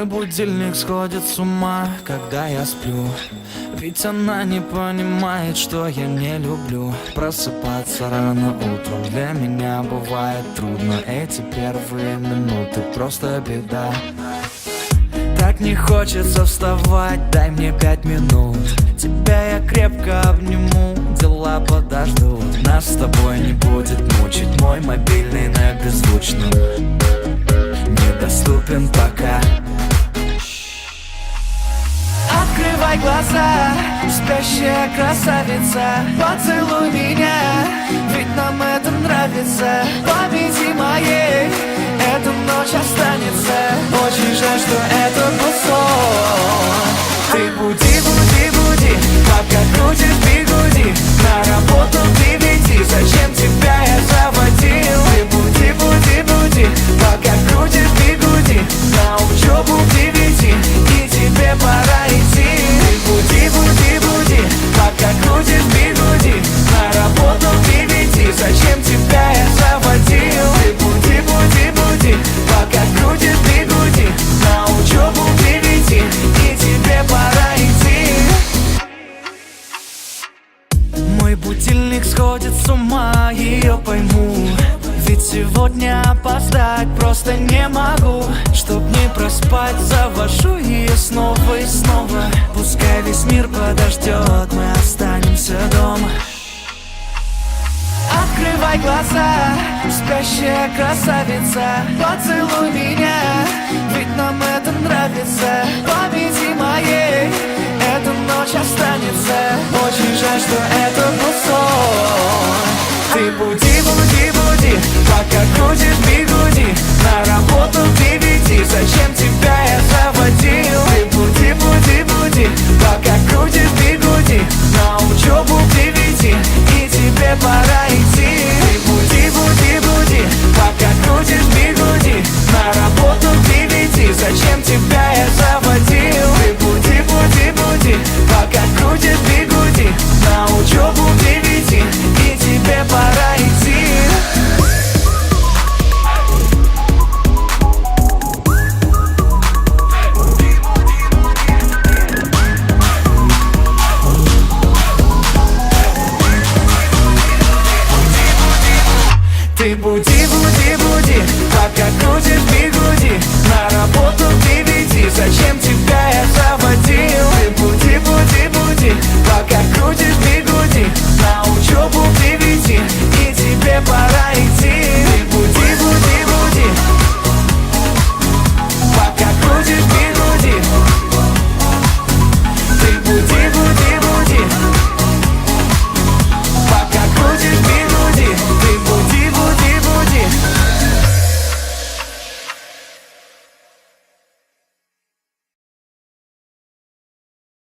Мой будильник сходит с ума, когда я сплю. Ведь она не понимает, что я не люблю просыпаться рано утром. Для меня бывает трудно. Эти первые минуты просто беда. Так не хочется вставать, дай мне 5 минут. Тебя я крепко обниму, дела подождут. Нас с тобой не будет мучить мой мобильный на беззвучном. Недоступен пока. Открывай глаза, спящая красавица, поцелуй меня, ведь нам это нравится. Победи моей, эта ночь останется. Очень жаль, что это был сон. Ты буди, буди, буди, пока крутишь бигуди. На работу к 9, зачем тебя я заводил? Ты буди, буди, буди, пока крутишь бигуди. На учебу к 9, и тебе пора идти. Ты буди, буди, буди, пока крутишь бигуди. На работу к 9, зачем тебя я заводил? Ты буди, буди, буди, пока крутишь бигуди. На учебу к 9, и тебе пора идти. Мой будильник сходит с ума, ее пойму. Ведь сегодня опоздать просто не могу. Чтоб не проспать, завожу ее снова и снова. Пускай весь мир подождет, мы останемся дома. Открывай глаза, спящая красавица, поцелуй меня, ведь нам это нравится. Победи моей, эта ночь останется. Очень жаль, что это был сон. Ты буди, буди, буди, пока крутишь бигуди. На работу к 9, зачем тебя я заводил? Ты буди, буди, буди, пока крутишь бигуди. На учебу к 9, и тебе пора идти. Ты буди, буди, буди, пока крутишь бигуди. На работу к 9, зачем тебя я заводил? Ты буди, буди, буди, пока крутишь бигуди. На учебу к 9, и тебе пора идти. Ты буди, буди, буди, пока крутишь бигуди. На работу к 9, зачем тебя я заводил? Ты буди, буди, буди, пока крутишь бигуди.